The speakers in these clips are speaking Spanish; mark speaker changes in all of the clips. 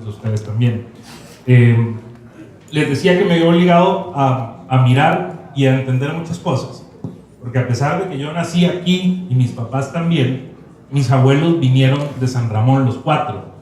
Speaker 1: a ustedes también. Les decía que me vio obligado a mirar y a entender muchas cosas, porque a pesar de que yo nací aquí y mis papás también, mis abuelos vinieron de San Ramón, los cuatro,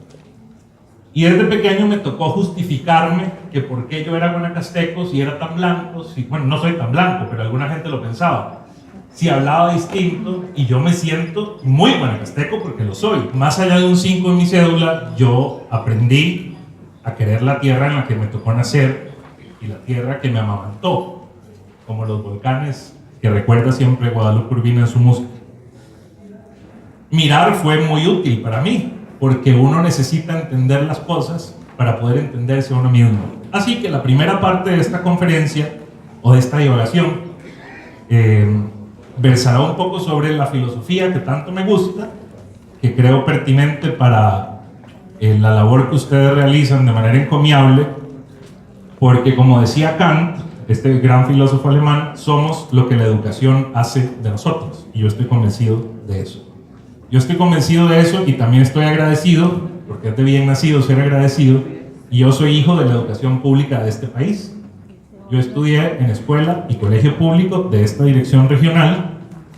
Speaker 1: y desde pequeño me tocó justificarme que por qué yo era guanacasteco si era tan blanco, bueno, no soy tan blanco, pero alguna gente lo pensaba, si hablaba distinto, y yo me siento muy guanacasteco porque lo soy. Más allá de un 5 en mi cédula, yo aprendí a querer la tierra en la que me tocó nacer y la tierra que me amamantó, como los volcanes que recuerda siempre Guadalupe Urbina en su música. Mirar fue muy útil para mí, porque uno necesita entender las cosas para poder entenderse a uno mismo. Así que la primera parte de esta conferencia, o de esta divagación, versará un poco sobre la filosofía que tanto me gusta, que creo pertinente para la labor que ustedes realizan de manera encomiable, porque como decía Kant, este gran filósofo alemán, somos lo que la educación hace de nosotros, y yo estoy convencido de eso. Yo estoy convencido de eso y también estoy agradecido, porque es de bien nacido ser agradecido, y yo soy hijo de la educación pública de este país. Yo estudié en escuela y colegio público de esta dirección regional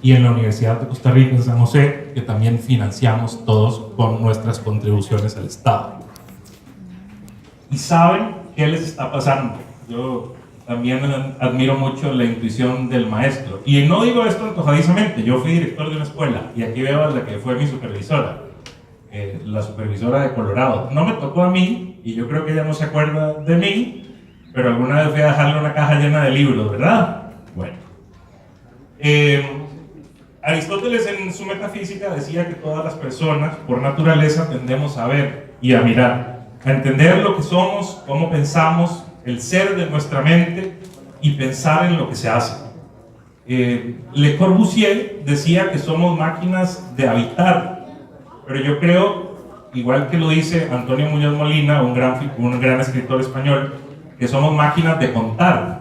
Speaker 1: y en la Universidad de Costa Rica en San José, que también financiamos todos con nuestras contribuciones al Estado. ¿Y saben qué les está pasando? Yo también admiro mucho la intuición del maestro. Y no digo esto antojadizamente, yo fui director de una escuela y aquí veo a la que fue mi supervisora, la supervisora de Colorado. No me tocó a mí y yo creo que ella no se acuerda de mí, pero alguna vez fui a dejarle una caja llena de libros, ¿verdad? Bueno. Aristóteles en su Metafísica decía que todas las personas, por naturaleza, tendemos a ver y a mirar, a entender lo que somos, cómo pensamos, el ser de nuestra mente y pensar en lo que se hace. Le Corbusier decía que somos máquinas de habitar, pero yo creo, igual que lo dice Antonio Muñoz Molina, un gran escritor español, que somos máquinas de contar,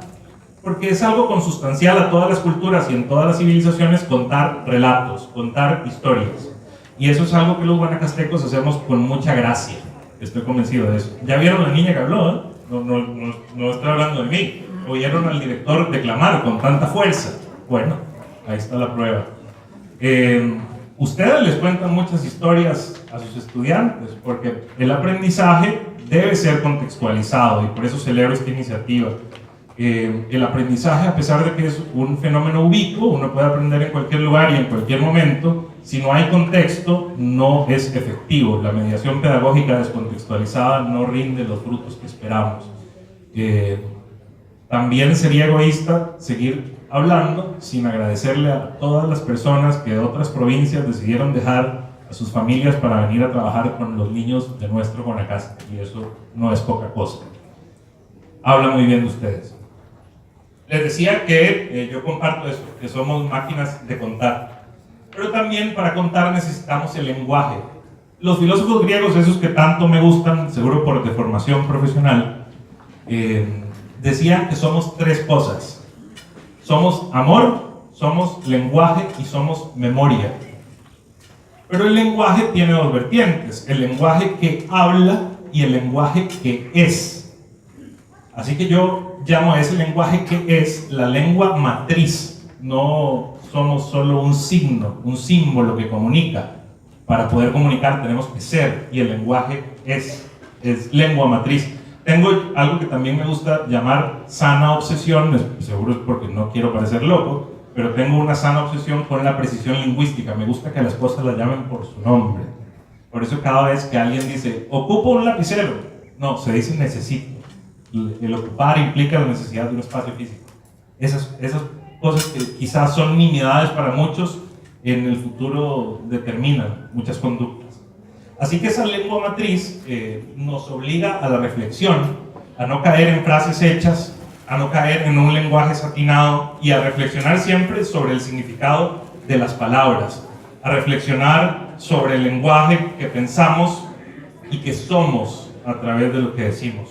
Speaker 1: porque es algo consustancial a todas las culturas y en todas las civilizaciones contar relatos, contar historias. Y eso es algo que los guanacastecos hacemos con mucha gracia. Estoy convencido de eso. ¿Ya vieron la niña que habló? ¿Eh? No estoy hablando de mí. ¿Oyeron al director declamar con tanta fuerza? Bueno, ahí está la prueba. Ustedes les cuentan muchas historias a sus estudiantes, porque el aprendizaje debe ser contextualizado y por eso celebro esta iniciativa. El aprendizaje, a pesar de que es un fenómeno ubicuo, uno puede aprender en cualquier lugar y en cualquier momento, si no hay contexto, no es efectivo. La mediación pedagógica descontextualizada no rinde los frutos que esperamos. También sería egoísta seguir hablando sin agradecerle a todas las personas que de otras provincias decidieron dejar a sus familias para venir a trabajar con los niños de nuestro Guanacaste, y eso no es poca cosa. Habla muy bien de ustedes. Les decía que yo comparto eso, que somos máquinas de contar. Pero también para contar necesitamos el lenguaje. Los filósofos griegos, esos que tanto me gustan, seguro por deformación profesional, decían que somos tres cosas. Somos amor, somos lenguaje y somos memoria. Pero el lenguaje tiene dos vertientes, el lenguaje que habla y el lenguaje que es. Así que yo llamo a ese lenguaje que es la lengua matriz. No somos solo un signo, un símbolo que comunica. Para poder comunicar tenemos que ser, y el lenguaje es lengua matriz. Tengo algo que también me gusta llamar sana obsesión, seguro es porque no quiero parecer loco, pero tengo una sana obsesión con la precisión lingüística. Me gusta que las cosas las llamen por su nombre. Por eso cada vez que alguien dice, ocupo un lapicero, no, se dice necesito. El ocupar implica la necesidad de un espacio físico. Esas cosas que quizás son nimiedades para muchos, en el futuro determinan muchas conductas. Así que esa lengua matriz nos obliga a la reflexión, a no caer en frases hechas, a no caer en un lenguaje satinado y a reflexionar siempre sobre el significado de las palabras, a reflexionar sobre el lenguaje que pensamos y que somos a través de lo que decimos.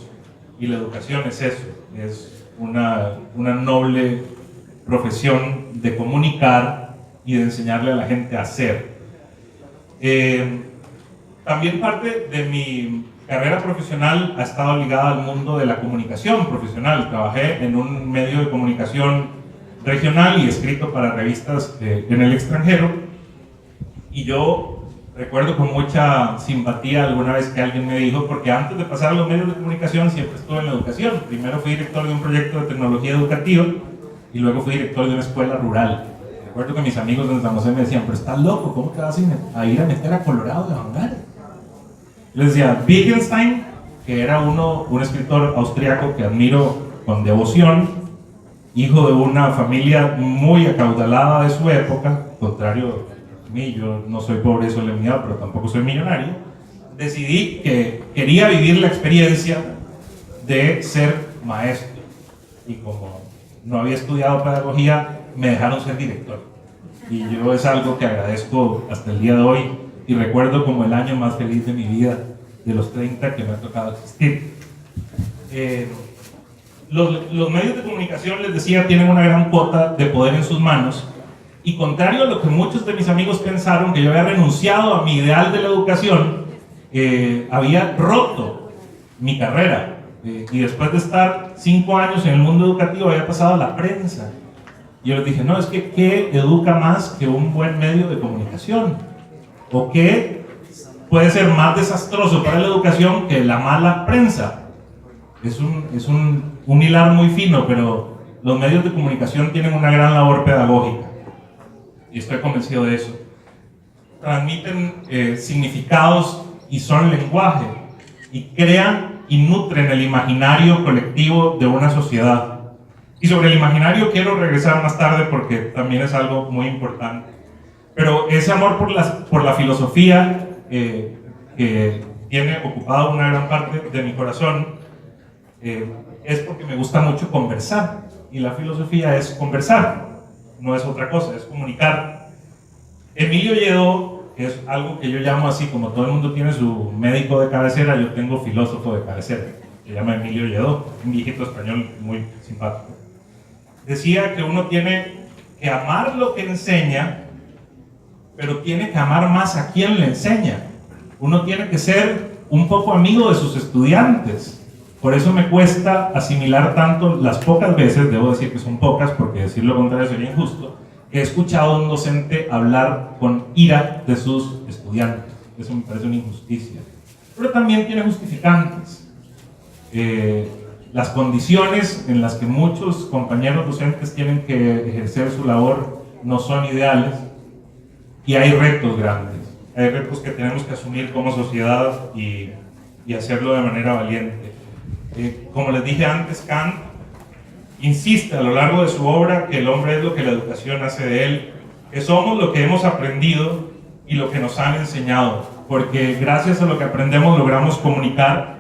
Speaker 1: Y la educación es eso, es una noble profesión de comunicar y de enseñarle a la gente a hacer. También parte de mi carrera profesional ha estado ligada al mundo de la comunicación profesional. Trabajé en un medio de comunicación regional y escrito para revistas en el extranjero. Y yo recuerdo con mucha simpatía alguna vez que alguien me dijo, porque antes de pasar a los medios de comunicación siempre estuve en la educación. Primero fui director de un proyecto de tecnología educativa y luego fui director de una escuela rural. Recuerdo que mis amigos de San José me decían, pero estás loco, ¿cómo te vas a ir a meter a Colorado de Vanguard? Les decía, Wittgenstein, que era un escritor austriaco que admiro con devoción, hijo de una familia muy acaudalada de su época, contrario a mí, yo no soy pobre de solemnidad, pero tampoco soy millonario, decidí que quería vivir la experiencia de ser maestro. Y como no había estudiado pedagogía, me dejaron ser director. Y yo es algo que agradezco hasta el día de hoy y recuerdo como el año más feliz de mi vida, de los 30 que me ha tocado existir. Los medios de comunicación, les decía, tienen una gran cuota de poder en sus manos, y contrario a lo que muchos de mis amigos pensaron, que yo había renunciado a mi ideal de la educación, había roto mi carrera, y después de estar 5 años en el mundo educativo había pasado a la prensa. Y yo les dije, no, es que ¿qué educa más que un buen medio de comunicación? ¿O qué puede ser más desastroso para la educación que la mala prensa? Es un hilar muy fino, pero los medios de comunicación tienen una gran labor pedagógica y estoy convencido de eso. Transmiten significados y son lenguaje y crean y nutren el imaginario colectivo de una sociedad. Y sobre el imaginario quiero regresar más tarde porque también es algo muy importante. Pero ese amor por la filosofía que tiene ocupado una gran parte de mi corazón es porque me gusta mucho conversar. Y la filosofía es conversar, no es otra cosa, es comunicar. Emilio Lledó, que es algo que yo llamo así, como todo el mundo tiene su médico de cabecera, yo tengo filósofo de cabecera, se llama Emilio Lledó, un viejito español muy simpático. Decía que uno tiene que amar lo que enseña, pero tiene que amar más a quien le enseña. Uno tiene que ser un poco amigo de sus estudiantes. Por eso me cuesta asimilar tanto las pocas veces, debo decir que son pocas porque decir lo contrario sería injusto, que he escuchado a un docente hablar con ira de sus estudiantes. Eso me parece una injusticia. Pero también tiene justificantes. Las condiciones en las que muchos compañeros docentes tienen que ejercer su labor no son ideales y hay retos grandes. Hay retos que tenemos que asumir como sociedad y hacerlo de manera valiente. Como les dije antes, Kant insiste a lo largo de su obra que el hombre es lo que la educación hace de él, que somos lo que hemos aprendido y lo que nos han enseñado, porque gracias a lo que aprendemos logramos comunicar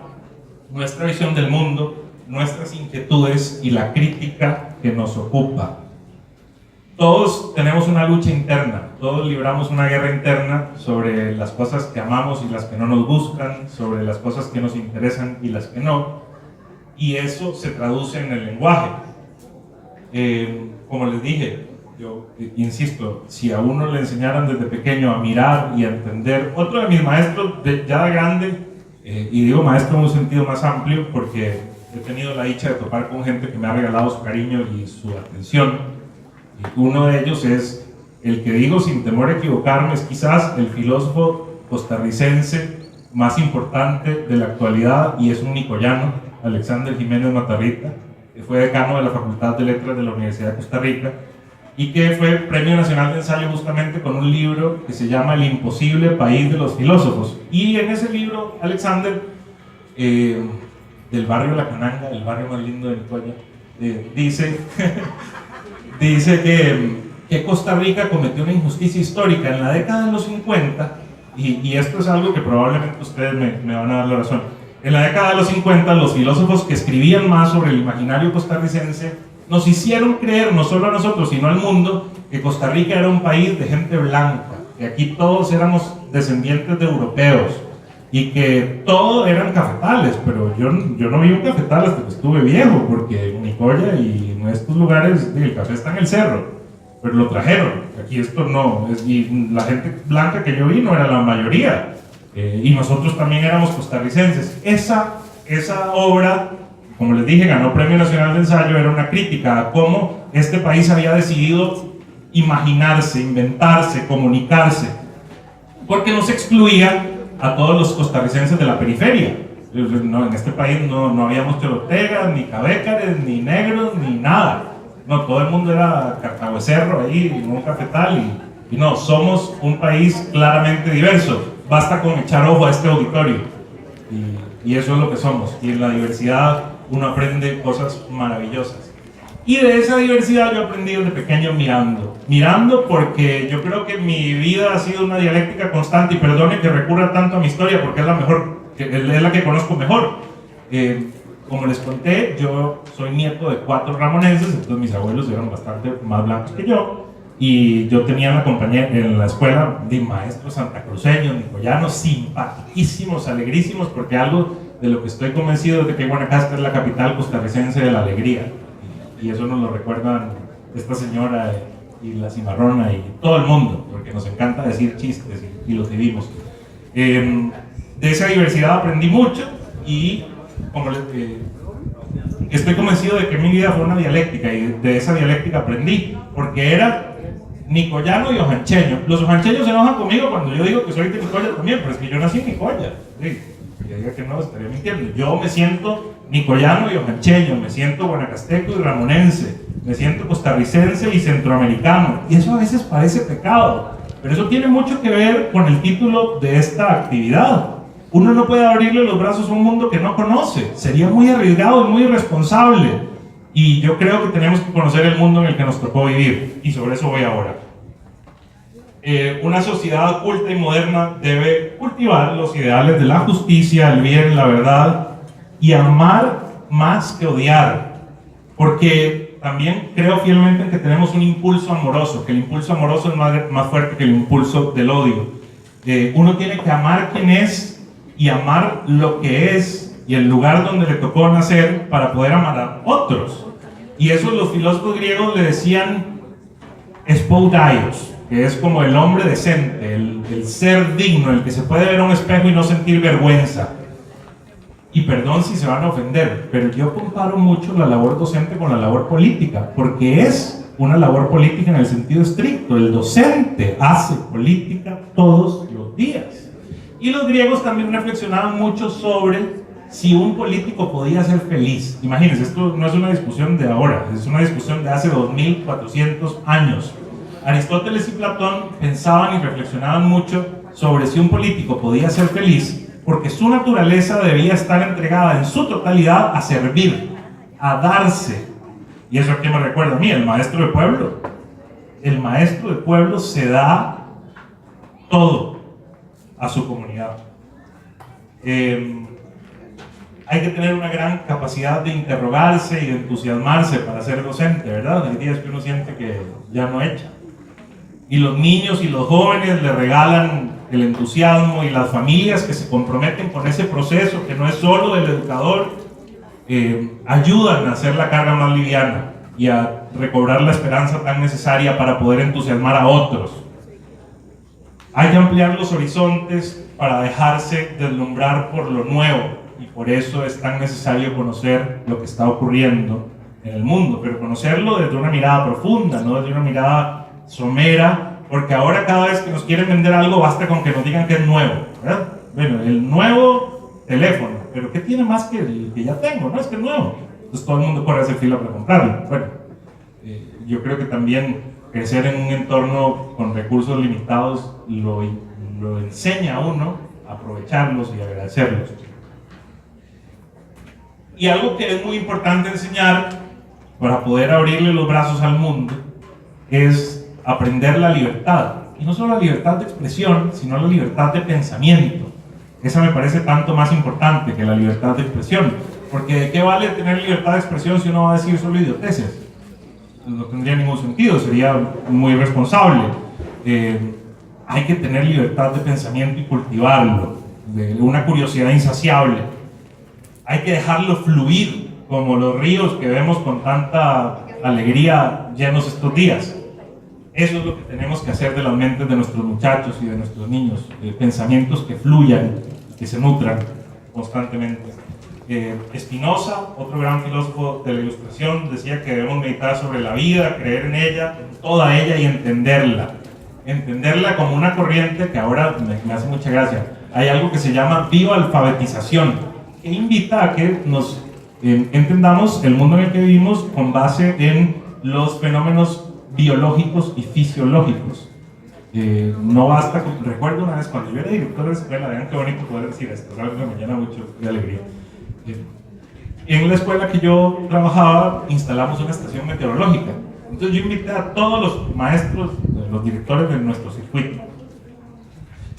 Speaker 1: nuestra visión del mundo, nuestras inquietudes y la crítica que nos ocupa. Todos tenemos una lucha interna, todos libramos una guerra interna sobre las cosas que amamos y las que no nos gustan, sobre las cosas que nos interesan y las que no, y eso se traduce en el lenguaje. Como les dije, yo insisto, si a uno le enseñaran desde pequeño a mirar y a entender, otro de mis maestros ya de grande, y digo maestro en un sentido más amplio porque he tenido la dicha de topar con gente que me ha regalado su cariño y su atención, y uno de ellos es el que digo sin temor a equivocarme, es quizás el filósofo costarricense más importante de la actualidad, y es un nicoyano, Alexander Jiménez Matarrita, que fue decano de la Facultad de Letras de la Universidad de Costa Rica y que fue Premio Nacional de Ensayo justamente con un libro que se llama El imposible país de los filósofos. Y en ese libro, Alexander, del barrio La Cananga, el barrio más lindo de Nicoya, dice que Costa Rica cometió una injusticia histórica en la década de los 50, y esto es algo que probablemente ustedes me van a dar la razón. En la década de los 50, los filósofos que escribían más sobre el imaginario costarricense nos hicieron creer, no solo a nosotros, sino al mundo, que Costa Rica era un país de gente blanca, que aquí todos éramos descendientes de europeos y que todos eran cafetales, pero yo no vi un cafetal hasta que estuve viejo, porque en Nicoya y en estos lugares el café está en el cerro, pero lo trajeron. Aquí esto no, y la gente blanca que yo vi no era la mayoría. y nosotros también éramos costarricenses. Esa obra, como les dije, ganó Premio Nacional de Ensayo, era una crítica a cómo este país había decidido imaginarse, inventarse, comunicarse, porque nos excluía a todos los costarricenses de la periferia. No, en este país no habíamos chorotegas, ni cabécares, ni negros, ni nada. No, todo el mundo era cartahuecerro ahí, en un cafetal, y no, somos un país claramente diverso. Basta con echar ojo a este auditorio, y eso es lo que somos. Y en la diversidad uno aprende cosas maravillosas. Y de esa diversidad yo aprendí desde pequeño mirando, porque yo creo que mi vida ha sido una dialéctica constante, y perdone que recurra tanto a mi historia porque es la mejor, es la que conozco mejor. Como les conté, yo soy nieto de 4 ramonenses, entonces mis abuelos eran bastante más blancos que yo, y yo tenía una compañía en la escuela de maestros santacruceños, nicoyanos, simpaticísimos, alegrísimos, porque algo de lo que estoy convencido es de que Guanacaste es la capital costarricense de la alegría, y eso nos lo recuerdan esta señora y la cimarrona y todo el mundo, porque nos encanta decir chistes y los vivimos. De esa diversidad aprendí mucho, y como estoy convencido de que mi vida fue una dialéctica, y de esa dialéctica aprendí, porque era nicoyano y ojancheño. Los ojancheños se enojan conmigo cuando yo digo que soy de Nicoya también, pero es que yo nací en Nicoya. Sí, que diga que no, estaría mintiendo. Yo me siento nicoyano y ojancheño, me siento guanacasteco y ramonense, me siento costarricense y centroamericano, y eso a veces parece pecado, pero eso tiene mucho que ver con el título de esta actividad. Uno no puede abrirle los brazos a un mundo que no conoce, sería muy arriesgado y muy irresponsable, y yo creo que tenemos que conocer el mundo en el que nos tocó vivir, y sobre eso voy ahora. Una sociedad culta y moderna debe cultivar los ideales de la justicia, el bien, la verdad, y amar más que odiar, porque también creo fielmente en que tenemos un impulso amoroso, que el impulso amoroso es más fuerte que el impulso del odio. Uno tiene que amar quien es y amar lo que es y el lugar donde le tocó nacer para poder amar a otros. Y eso los filósofos griegos le decían spoudaios, que es como el hombre decente, el ser digno, el que se puede ver a un espejo y no sentir vergüenza. Y perdón si se van a ofender, pero yo comparo mucho la labor docente con la labor política, porque es una labor política en el sentido estricto. El docente hace política todos los días. Y los griegos también reflexionaban mucho sobre si un político podía ser feliz. Imagínense, esto no es una discusión de ahora, es una discusión de hace 2400 años. Aristóteles y Platón pensaban y reflexionaban mucho sobre si un político podía ser feliz, porque su naturaleza debía estar entregada en su totalidad a servir, a darse. Y eso aquí me recuerda a mí, el maestro de pueblo. El maestro de pueblo se da todo a su comunidad. Hay que tener una gran capacidad de interrogarse y de entusiasmarse para ser docente, ¿verdad? Hay días que uno siente que ya no echa. Y los niños y los jóvenes le regalan el entusiasmo, y las familias que se comprometen con ese proceso, que no es solo del educador, ayudan a hacer la carga más liviana y a recobrar la esperanza tan necesaria para poder entusiasmar a otros. Hay que ampliar los horizontes para dejarse deslumbrar por lo nuevo, y por eso es tan necesario conocer lo que está ocurriendo en el mundo, pero conocerlo desde una mirada profunda, no desde una mirada somera, porque ahora cada vez que nos quieren vender algo basta con que nos digan que es nuevo, ¿verdad? Bueno, el nuevo teléfono, pero ¿qué tiene más que el que ya tengo? No, es que es nuevo. Entonces todo el mundo corre a hacer fila para comprarlo. Bueno, yo creo que también crecer en un entorno con recursos limitados lo enseña a uno a aprovecharlos y agradecerlos. Y algo que es muy importante enseñar para poder abrirle los brazos al mundo es aprender la libertad, y no solo la libertad de expresión, sino la libertad de pensamiento. Esa me parece tanto más importante que la libertad de expresión, porque ¿de qué vale tener libertad de expresión si uno va a decir solo idioteces? No tendría ningún sentido, sería muy irresponsable. Hay que tener libertad de pensamiento y cultivarlo, de una curiosidad insaciable. Hay que dejarlo fluir, como los ríos que vemos con tanta alegría llenos estos días. Eso es lo que tenemos que hacer de las mentes de nuestros muchachos y de nuestros niños, pensamientos que fluyan, que se nutran constantemente. Spinoza, otro gran filósofo de la Ilustración, decía que debemos meditar sobre la vida, creer en ella, en toda ella y entenderla como una corriente que ahora me hace mucha gracia. Hay algo que se llama bioalfabetización, que invita a que nos entendamos el mundo en el que vivimos con base en los fenómenos biológicos y fisiológicos. No basta con... Recuerdo una vez cuando yo era director de escuela, vean qué bonito poder decir esto, es algo que me llena mucho de alegría. En la escuela que yo trabajaba instalamos una estación meteorológica. Entonces yo invité a todos los maestros, los directores de nuestro circuito.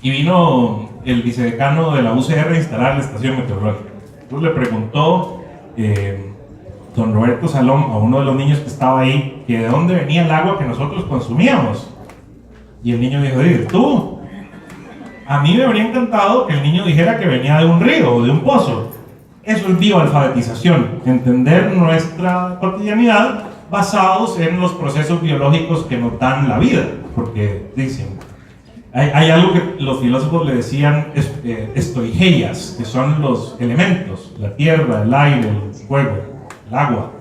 Speaker 1: Y vino el vicedecano de la UCR a instalar la estación meteorológica. Entonces le preguntó don Roberto Salón a uno de los niños que estaba ahí que de dónde venía el agua que nosotros consumíamos. Y el niño dijo, tú, a mí me habría encantado que el niño dijera que venía de un río o de un pozo. Eso es bioalfabetización, entender nuestra cotidianidad basados en los procesos biológicos que nos dan la vida. Porque dicen, hay algo que los filósofos le decían estoigeias, que son los elementos, la tierra, el aire, el fuego, el agua.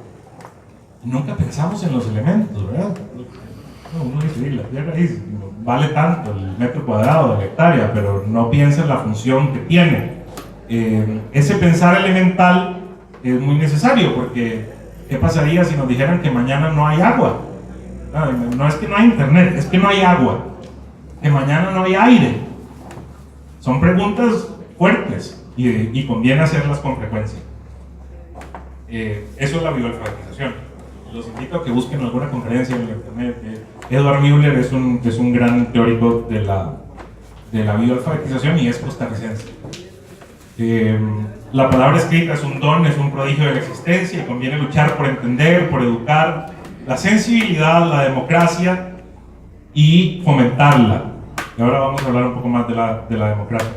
Speaker 1: Y nunca pensamos en los elementos, ¿verdad? Uno dice, la tierra vale tanto, el metro cuadrado, la hectárea, pero no piensa en la función que tiene. Ese pensar elemental es muy necesario, porque ¿qué pasaría si nos dijeran que mañana no hay agua? No es que no hay internet, es que no hay agua. Que mañana no hay aire. Son preguntas fuertes y conviene hacerlas con frecuencia. Eso es la bioalfabetización. Los invito a que busquen alguna conferencia en el internet. Edward Müller es un gran teórico de la bioalfabetización y es costarricense. La palabra escrita es un don, es un prodigio de la existencia y conviene luchar por entender, por educar la sensibilidad, la democracia y fomentarla. Y ahora vamos a hablar un poco más de la democracia.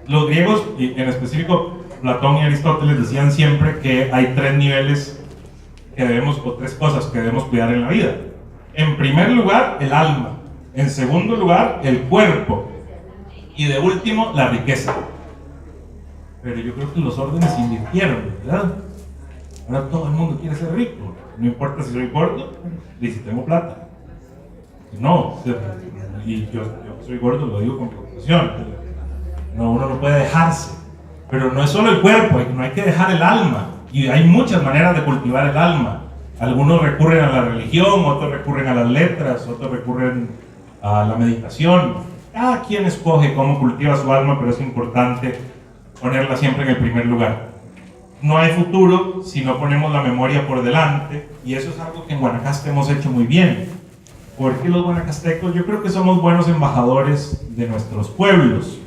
Speaker 1: Los griegos, y en específico Platón y Aristóteles, decían siempre que hay tres niveles que debemos, o tres cosas que debemos cuidar en la vida. En primer lugar, el alma. En segundo lugar, el cuerpo. Y de último, la riqueza. Pero yo creo que los órdenes se invirtieron, ¿verdad? Ahora todo el mundo quiere ser rico. No importa si soy gordo, ni si tengo plata. No, y yo soy gordo, lo digo con preocupación. No, uno no puede dejarse. Pero no es solo el cuerpo, no hay que dejar el alma. Y hay muchas maneras de cultivar el alma. Algunos recurren a la religión, otros recurren a las letras, otros recurren a la meditación. Cada quien escoge cómo cultiva su alma, pero es importante ponerla siempre en el primer lugar. No hay futuro si no ponemos la memoria por delante, y eso es algo que en Guanacaste hemos hecho muy bien. Porque los guanacastecos, yo creo que somos buenos embajadores de nuestros pueblos.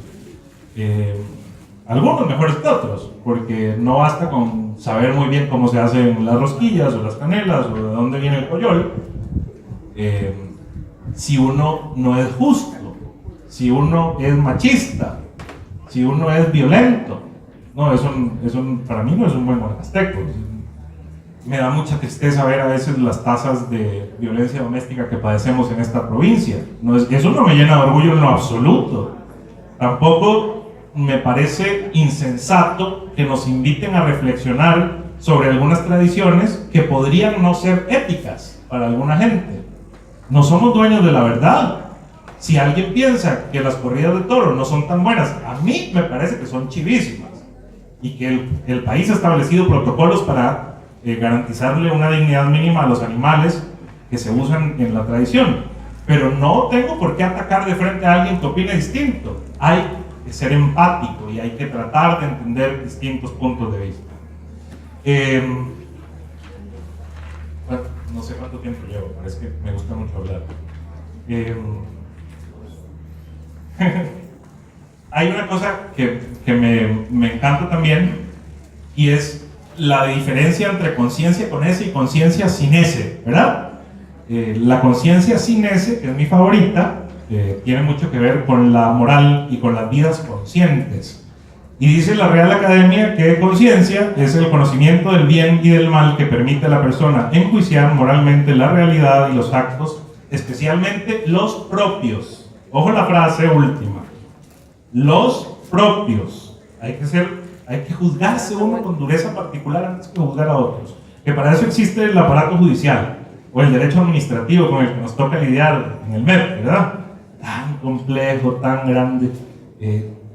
Speaker 1: Algunos mejores que otros, porque no basta con saber muy bien cómo se hacen las rosquillas o las canelas o de dónde viene el coyol. Si uno no es justo, si uno es machista, si uno es violento, no, eso para mí no es un buen guanacasteco. Me da mucha tristeza ver a veces las tasas de violencia doméstica que padecemos en esta provincia. Eso no me llena de orgullo en lo absoluto. Tampoco me parece insensato que nos inviten a reflexionar sobre algunas tradiciones que podrían no ser éticas para alguna gente. No somos dueños de la verdad. Si alguien piensa que las corridas de toros no son tan buenas, a mí me parece que son chivísimas. Y que el país ha establecido protocolos para garantizarle una dignidad mínima a los animales que se usan en la tradición. Pero no tengo por qué atacar de frente a alguien que opine distinto. Hay que ser empático y hay que tratar de entender distintos puntos de vista. Bueno, no sé cuánto tiempo llevo, parece que me gusta mucho hablar. Hay una cosa que me encanta también, y es la diferencia entre conciencia con S y conciencia sin S, ¿verdad? La conciencia sin S, que es mi favorita, tiene mucho que ver con la moral y con las vidas conscientes. Y dice la Real Academia que conciencia es el conocimiento del bien y del mal que permite a la persona enjuiciar moralmente la realidad y los actos especialmente los propios. Ojo la frase última. Los propios. Hay que juzgarse uno con dureza particular antes que juzgar a otros. Que para eso existe el aparato judicial o el derecho administrativo con el que nos toca lidiar en el MEP, ¿verdad? Tan complejo, tan grande.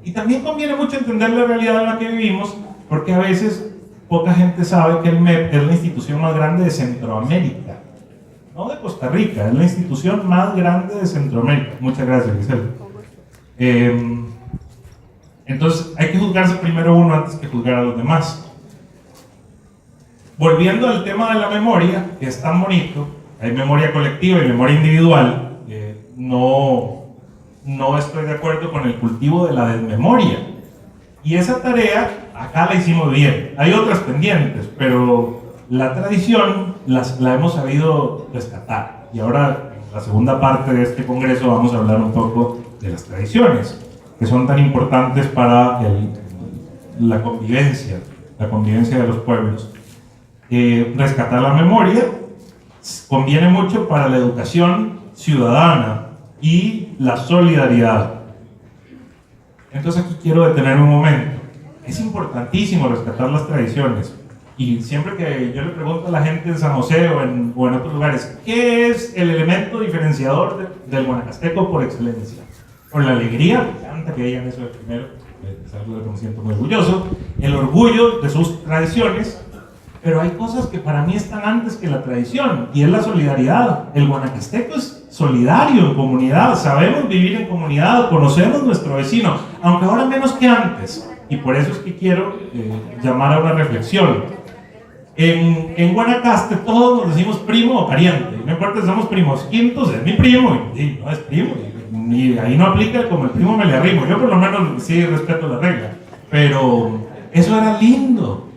Speaker 1: Y también conviene mucho entender la realidad en la que vivimos, porque a veces poca gente sabe que el MEP es la institución más grande de Centroamérica, no de Costa Rica, es la institución más grande de Centroamérica. Muchas gracias, Giselle. Entonces hay que juzgarse primero uno antes que juzgar a los demás. Volviendo al tema de la memoria, que es tan bonito, hay memoria colectiva y memoria individual. No estoy de acuerdo con el cultivo de la desmemoria. Y esa tarea acá la hicimos bien. Hay otras pendientes, pero la tradición la hemos sabido rescatar. Y ahora, en la segunda parte de este congreso, vamos a hablar un poco de las tradiciones, que son tan importantes para la convivencia de los pueblos. Rescatar la memoria conviene mucho para la educación ciudadana y la solidaridad. Entonces aquí quiero detenerme un momento. Es importantísimo rescatar las tradiciones. Y siempre que yo le pregunto a la gente en San José o en otros lugares, ¿qué es el elemento diferenciador del guanacasteco por excelencia? Por la alegría, me encanta que digan eso de primero, es algo de lo que me siento muy orgulloso, el orgullo de sus tradiciones. Pero hay cosas que para mí están antes que la tradición, y es la solidaridad. El guanacasteco es solidario en comunidad, sabemos vivir en comunidad, conocemos nuestro vecino, aunque ahora menos que antes. Y por eso es que quiero llamar a una reflexión. En Guanacaste todos nos decimos primo o pariente, no importa si somos primos quintos, es mi primo, y no es primo, y ahí no aplica como el primo me le arrimo. Yo por lo menos sí respeto la regla, pero eso era lindo.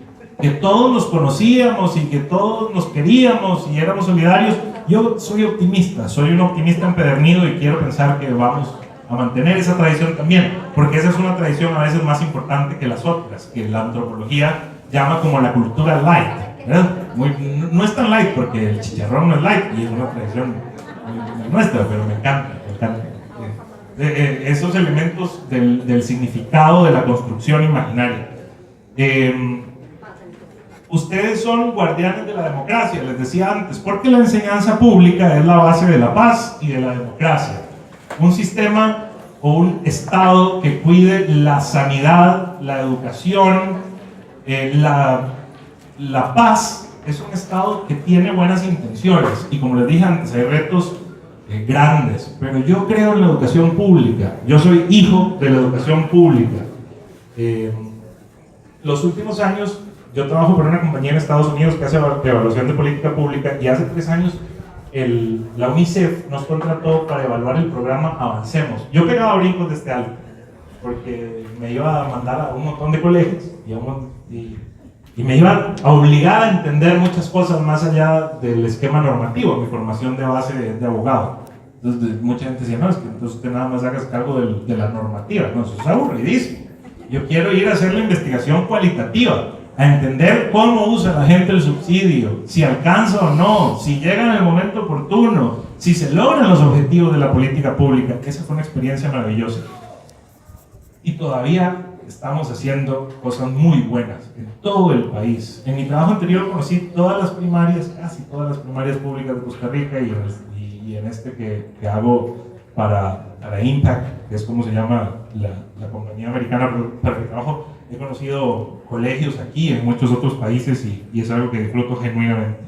Speaker 1: Que todos nos conocíamos y que todos nos queríamos y éramos solidarios. Yo soy optimista, soy un optimista empedernido y quiero pensar que vamos a mantener esa tradición también, porque esa es una tradición a veces más importante que las otras, que la antropología llama como la cultura light, ¿verdad? No es tan light porque el chicharrón no es light y es una tradición muy nuestra, pero me encanta. Esos elementos del significado de la construcción imaginaria. Ustedes son guardianes de la democracia, les decía antes, porque la enseñanza pública es la base de la paz y de la democracia. Un sistema o un Estado que cuide la sanidad, la educación, la paz, es un Estado que tiene buenas intenciones. Y como les dije antes, hay retos grandes, pero yo creo en la educación pública. Yo soy hijo de la educación pública. Los últimos años, yo trabajo por una compañía en Estados Unidos que hace evaluación de política pública, y hace 3 años la UNICEF nos contrató para evaluar el programa Avancemos. Yo pegaba brincos de este algo, porque me iba a mandar a un montón de colegios y me iba a obligar a entender muchas cosas más allá del esquema normativo, mi formación de base de abogado. Entonces mucha gente decía, no, es que entonces usted nada más hagas cargo de la normativa. No, eso es aburridísimo. Yo quiero ir a hacer la investigación cualitativa, a entender cómo usa la gente el subsidio, si alcanza o no, si llega en el momento oportuno, si se logran los objetivos de la política pública. Esa fue una experiencia maravillosa. Y todavía estamos haciendo cosas muy buenas en todo el país. En mi trabajo anterior conocí todas las primarias, casi todas las primarias públicas de Costa Rica, y en este que hago para Impact, que es como se llama la compañía americana para que trabajo, he conocido colegios aquí en muchos otros países y es algo que disfruto genuinamente.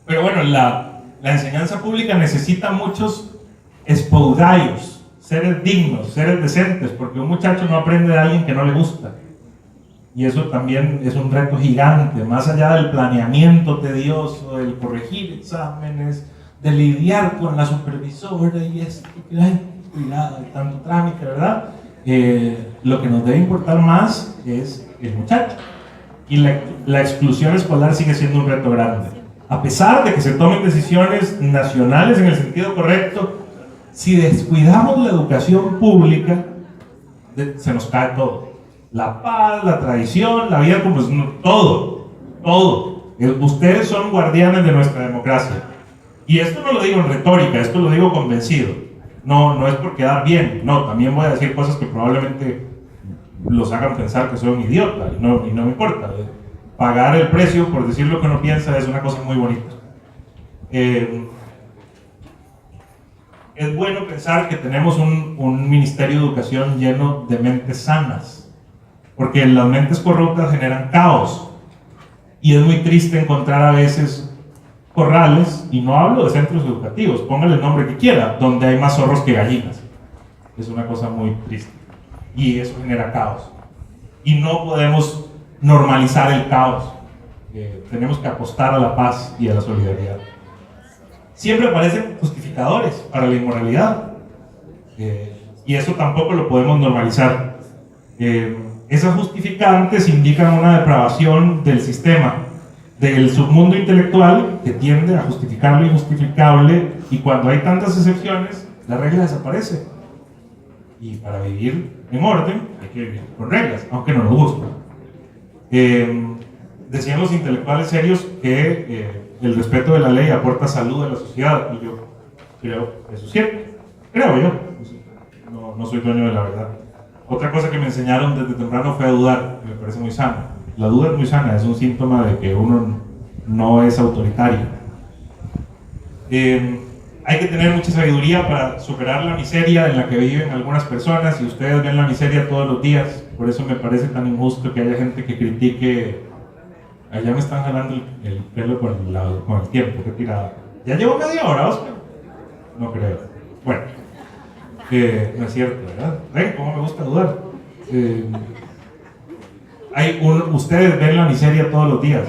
Speaker 1: Pero bueno, la enseñanza pública necesita muchos espoudallos, seres dignos, seres decentes, porque un muchacho no aprende de alguien que no le gusta. Y eso también es un reto gigante, más allá del planeamiento tedioso, del corregir exámenes, de lidiar con la supervisora y esto, ay, cuidado, hay tanto trámite, ¿verdad? Lo que nos debe importar más es el muchacho. Y la exclusión escolar sigue siendo un reto grande. A pesar de que se tomen decisiones nacionales en el sentido correcto, si descuidamos la educación pública, se nos cae todo. La paz, la tradición, la vida, todo. Ustedes son guardianes de nuestra democracia. Y esto no lo digo en retórica, esto lo digo convencido. No es por quedar bien, no, también voy a decir cosas que probablemente los hagan pensar que soy un idiota, y no me importa. Pagar el precio por decir lo que uno piensa es una cosa muy bonita. Es bueno pensar que tenemos un Ministerio de Educación lleno de mentes sanas, porque las mentes corruptas generan caos, y es muy triste encontrar a veces corrales, y no hablo de centros educativos, póngale el nombre que quiera, donde hay más zorros que gallinas. Es una cosa muy triste, y eso genera caos, y no podemos normalizar el caos. Tenemos que apostar a la paz y a la solidaridad. Siempre aparecen justificadores para la inmoralidad, y eso tampoco lo podemos normalizar. Esas justificantes indican una depravación del sistema, del submundo intelectual, que tiende a justificar lo injustificable, y cuando hay tantas excepciones, la regla desaparece. Y para vivir en orden hay que vivir con reglas, aunque no nos guste. Decían los intelectuales serios que el respeto de la ley aporta salud a la sociedad, y yo creo que eso es cierto. Creo yo, no soy dueño de la verdad. Otra cosa que me enseñaron desde temprano fue a dudar, que me parece muy sano. La duda es muy sana, es un síntoma de que uno no es autoritario. Hay que tener mucha sabiduría para superar la miseria en la que viven algunas personas, y ustedes ven la miseria todos los días. Por eso me parece tan injusto que haya gente que critique. Allá me están jalando el pelo con el tiempo, qué tirada. ¿Ya llevo media hora, Oscar? No creo. Bueno, no es cierto, ¿verdad? ¿Ven cómo me gusta dudar? Ustedes ven la miseria todos los días.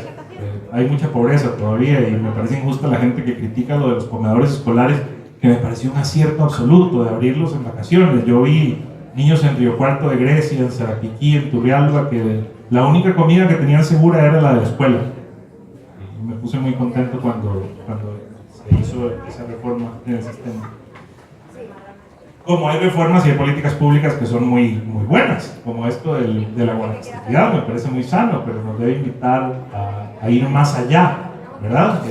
Speaker 1: Hay mucha pobreza todavía, y me parece injusta la gente que critica lo de los comedores escolares, que me pareció un acierto absoluto de abrirlos en vacaciones. Yo vi niños en Río Cuarto de Grecia, en Sarapiquí, en Turrialba, que la única comida que tenían segura era la de la escuela. Y me puse muy contento cuando se hizo esa reforma en el sistema. Como hay reformas y hay políticas públicas que son muy buenas, como esto de la guanacasteidad, me parece muy sano, pero nos debe invitar a ir más allá, ¿verdad?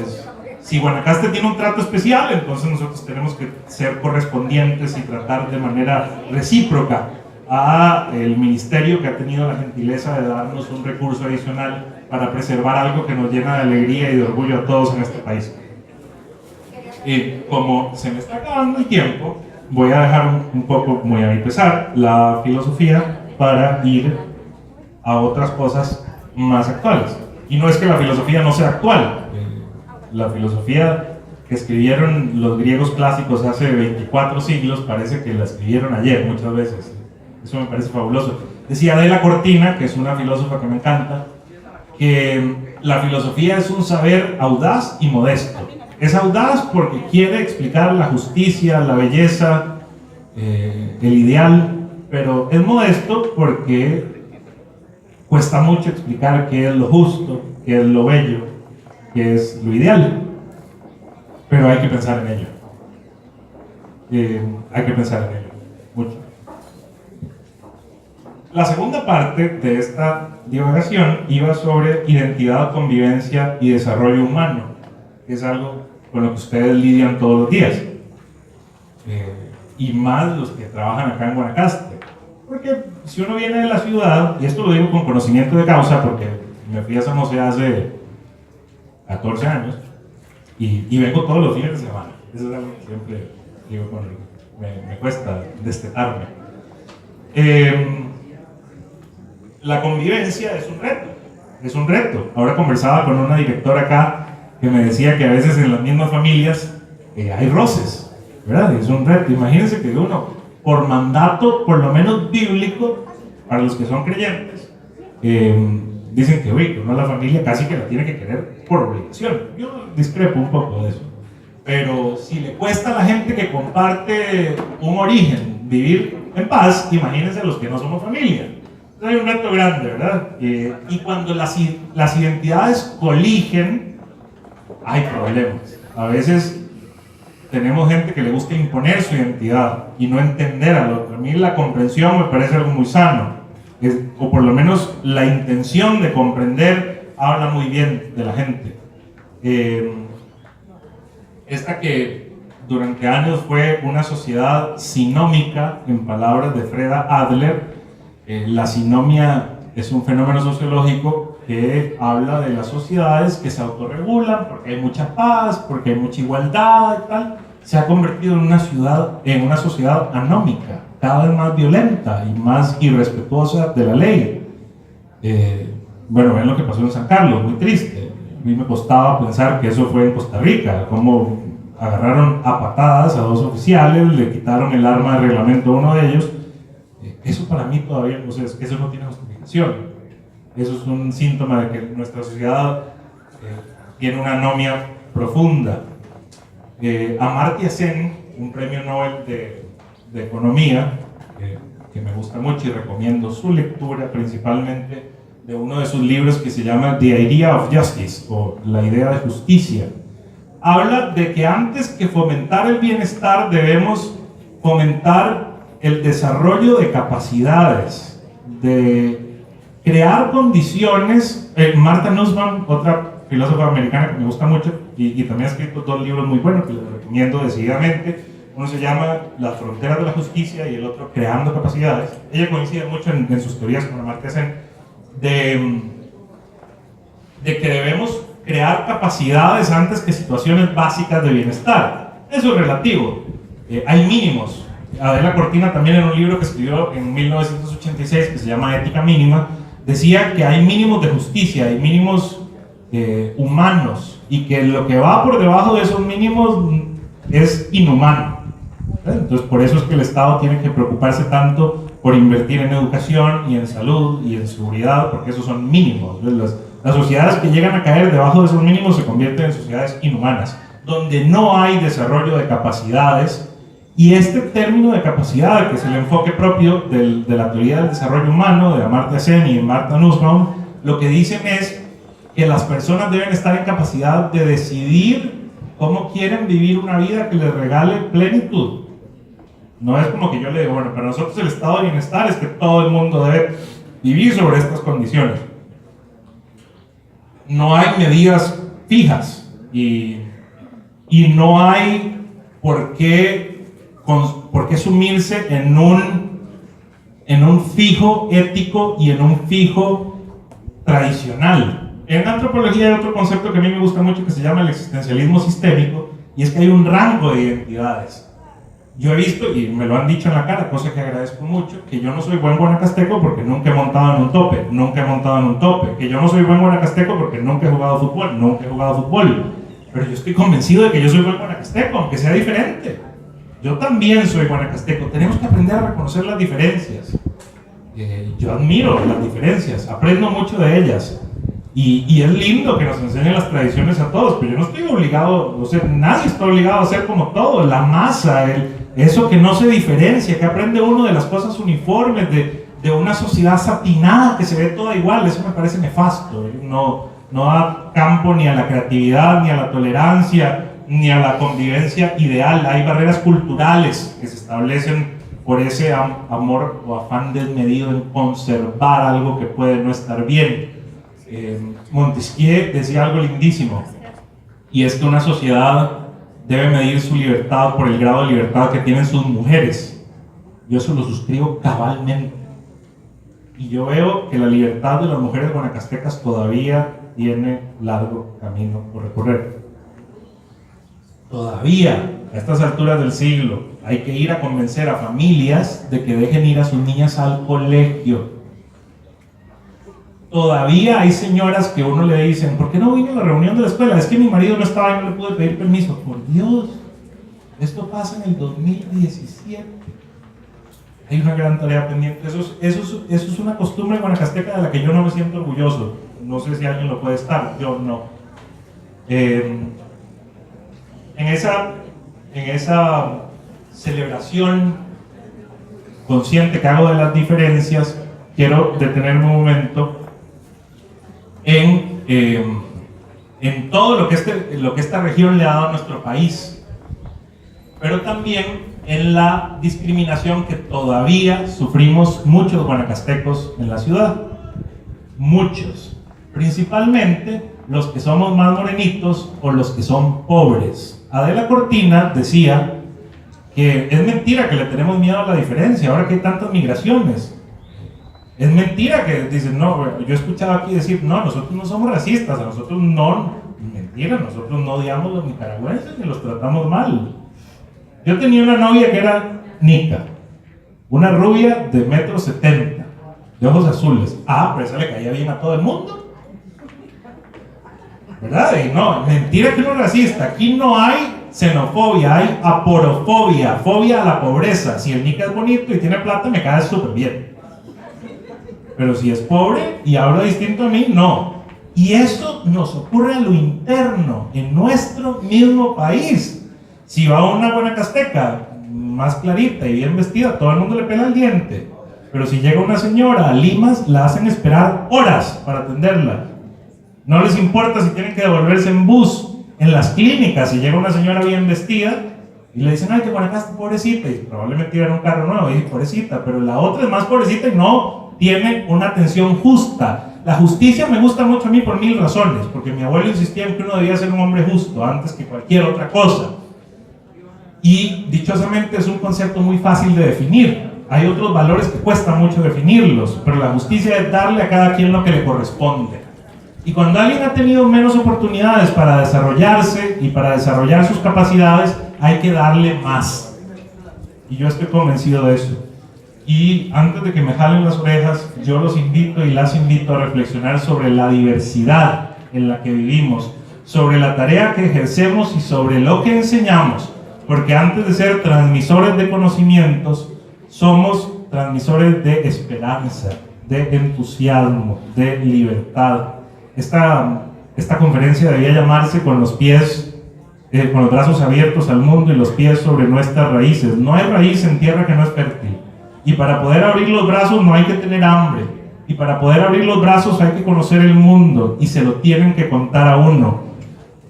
Speaker 1: Si Guanacaste tiene un trato especial, entonces nosotros tenemos que ser correspondientes y tratar de manera recíproca a el ministerio, que ha tenido la gentileza de darnos un recurso adicional para preservar algo que nos llena de alegría y de orgullo a todos en este país. Y como se me está acabando el tiempo, voy a dejar un poco, muy a mi pesar, la filosofía para ir a otras cosas más actuales. Y no es que la filosofía no sea actual. La filosofía que escribieron los griegos clásicos hace 24 siglos parece que la escribieron ayer muchas veces. Eso me parece fabuloso. Decía Adela Cortina, que es una filósofa que me encanta, que la filosofía es un saber audaz y modesto. Es audaz porque quiere explicar la justicia, la belleza, el ideal, pero es modesto porque cuesta mucho explicar qué es lo justo, qué es lo bello, qué es lo ideal. Pero hay que pensar en ello. Hay que pensar en ello, mucho. La segunda parte de esta divagación iba sobre identidad, convivencia y desarrollo humano, que es algo con lo que ustedes lidian todos los días, y más los que trabajan acá en Guanacaste, porque si uno viene de la ciudad, y esto lo digo con conocimiento de causa porque me fui a San José hace 14 años y vengo todos los fines de semana. Eso es algo que siempre digo, me cuesta destetarme. La convivencia es un reto. Ahora conversaba con una directora acá que me decía que a veces en las mismas familias hay roces, ¿verdad? Es un reto. Imagínense que uno, por mandato, por lo menos bíblico, para los que son creyentes, dicen que uno la familia casi que la tiene que querer por obligación. Yo discrepo un poco de eso. Pero si le cuesta a la gente que comparte un origen vivir en paz, imagínense a los que no somos familia. Hay un reto grande, ¿verdad? Y cuando las identidades coligen, hay problemas. A veces tenemos gente que le gusta imponer su identidad y no entender al otro. A mí la comprensión me parece algo muy sano, o por lo menos la intención de comprender habla muy bien de la gente. esta que durante años fue una sociedad sinómica, en palabras de Freda Adler. La sinomia es un fenómeno sociológico que habla de las sociedades que se autorregulan porque hay mucha paz, porque hay mucha igualdad y tal. Se ha convertido en una sociedad anómica, cada vez más violenta y más irrespetuosa de la ley. Bueno, ven lo que pasó en San Carlos, muy triste. A mí me costaba pensar que eso fue en Costa Rica, como agarraron a patadas a 2 oficiales, le quitaron el arma de reglamento a uno de ellos. Eso para mí todavía, o sea, eso no tiene justificación. Eso es un síntoma de que nuestra sociedad tiene una anomia profunda. Amartya Sen, un premio Nobel de Economía, que me gusta mucho y recomiendo su lectura, principalmente de uno de sus libros que se llama The Idea of Justice, o La Idea de Justicia. Habla de que antes que fomentar el bienestar debemos fomentar el desarrollo de capacidades, de crear condiciones. Martha Nussbaum, otra filósofa americana que me gusta mucho y también ha escrito 2 libros muy buenos que les recomiendo decididamente. Uno se llama Las fronteras de la justicia y el otro Creando capacidades. Ella coincide mucho en sus teorías con Amartya Sen de que debemos crear capacidades antes que situaciones básicas de bienestar. Eso es relativo. Hay mínimos. Adela Cortina también, en un libro que escribió en 1986 que se llama Ética Mínima, decía que hay mínimos de justicia, hay mínimos humanos, y que lo que va por debajo de esos mínimos es inhumano. Entonces, por eso es que el Estado tiene que preocuparse tanto por invertir en educación y en salud y en seguridad, porque esos son mínimos. Las sociedades que llegan a caer debajo de esos mínimos se convierten en sociedades inhumanas, donde no hay desarrollo de capacidades. Y este término de capacidad, que es el enfoque propio de la teoría del desarrollo humano, de Amartya Sen y de Martha Nussbaum, lo que dicen es que las personas deben estar en capacidad de decidir cómo quieren vivir una vida que les regale plenitud. No es como que yo le digo, bueno, para nosotros el estado de bienestar es que todo el mundo debe vivir sobre estas condiciones. No hay medidas fijas y no hay por qué sumirse en un fijo ético y en un fijo tradicional. En antropología hay otro concepto que a mí me gusta mucho que se llama el existencialismo sistémico, y es que hay un rango de identidades. Yo he visto, y me lo han dicho en la cara, cosa que agradezco mucho, que yo no soy buen guanacasteco porque nunca he montado en un tope, que yo no soy buen guanacasteco porque nunca he jugado fútbol, pero yo estoy convencido de que yo soy buen guanacasteco, aunque sea diferente. Yo también soy guanacasteco. Tenemos que aprender a reconocer las diferencias. Yo admiro las diferencias, aprendo mucho de ellas. Y es lindo que nos enseñen las tradiciones a todos, pero yo no estoy obligado, o sea, nadie está obligado a ser como todo. La masa, eso que no se diferencia, que aprende uno de las cosas uniformes, de una sociedad satinada que se ve toda igual, eso me parece nefasto. No da campo ni a la creatividad, ni a la tolerancia, ni a la convivencia ideal. Hay barreras culturales que se establecen por ese amor o afán desmedido en conservar algo que puede no estar bien. Montesquieu decía algo lindísimo, y es que una sociedad debe medir su libertad por el grado de libertad que tienen sus mujeres. Yo eso lo suscribo cabalmente, y yo veo que la libertad de las mujeres guanacastecas todavía tiene largo camino por recorrer. Todavía, a estas alturas del siglo, hay que ir a convencer a familias de que dejen ir a sus niñas al colegio. Todavía hay señoras que uno le dicen, ¿por qué no vine a la reunión de la escuela? Es que mi marido no estaba y no le pude pedir permiso. Por Dios, esto pasa en el 2017. Hay una gran tarea pendiente. Eso es una costumbre guanacasteca de la que yo no me siento orgulloso. No sé si alguien lo puede estar, yo no. En esa celebración consciente que hago de las diferencias, quiero detenerme un momento en todo lo que esta región le ha dado a nuestro país, pero también en la discriminación que todavía sufrimos muchos guanacastecos en la ciudad. Muchos. principalmente los que somos más morenitos o los que son pobres. Adela Cortina decía que es mentira que le tenemos miedo a la diferencia, ahora que hay tantas migraciones. Es mentira que dicen, no, yo he escuchado aquí decir, no, nosotros no somos racistas, a nosotros no, mentira, nosotros no odiamos a los nicaragüenses ni los tratamos mal. Yo tenía una novia que era nica, una rubia de 1,70 m, de ojos azules. Pero esa le caía bien a todo el mundo, ¿verdad? Y no, mentira que no es racista, aquí no hay xenofobia, hay aporofobia, fobia a la pobreza. Si el nica es bonito y tiene plata, me cae súper bien. Pero si es pobre y habla distinto a mí, no. Y eso nos ocurre a lo interno, en nuestro mismo país. Si va una guanacasteca más clarita y bien vestida, todo el mundo le pela el diente. Pero si llega una señora a Limas, la hacen esperar horas para atenderla. No les importa si tienen que devolverse en bus. En las clínicas, si llega una señora bien vestida y le dicen, ay, que Guanacaste, pobrecita, y probablemente iba en un carro nuevo, y pobrecita, pero la otra es más pobrecita y no tiene una atención justa. La justicia me gusta mucho a mí por 1000 razones, porque mi abuelo insistía en que uno debía ser un hombre justo antes que cualquier otra cosa. Y dichosamente es un concepto muy fácil de definir. Hay otros valores que cuesta mucho definirlos, pero la justicia es darle a cada quien lo que le corresponde. Y cuando alguien ha tenido menos oportunidades para desarrollarse y para desarrollar sus capacidades, hay que darle más. Y yo estoy convencido de eso. Y antes de que me jalen las orejas, yo los invito y las invito a reflexionar sobre la diversidad en la que vivimos, sobre la tarea que ejercemos y sobre lo que enseñamos. Porque antes de ser transmisores de conocimientos, somos transmisores de esperanza, de entusiasmo, de libertad. Esta conferencia debía llamarse con los brazos abiertos al mundo y los pies sobre nuestras raíces. No hay raíz en tierra que no es fértil. Y para poder abrir los brazos no hay que tener hambre. Y para poder abrir los brazos hay que conocer el mundo y se lo tienen que contar a uno.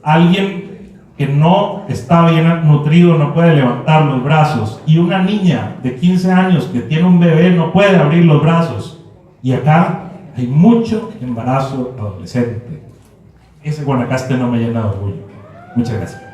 Speaker 1: Alguien que no está bien nutrido no puede levantar los brazos. Y una niña de 15 años que tiene un bebé no puede abrir los brazos. Y acá hay mucho embarazo adolescente. Ese Guanacaste no me llena de orgullo. Muchas gracias.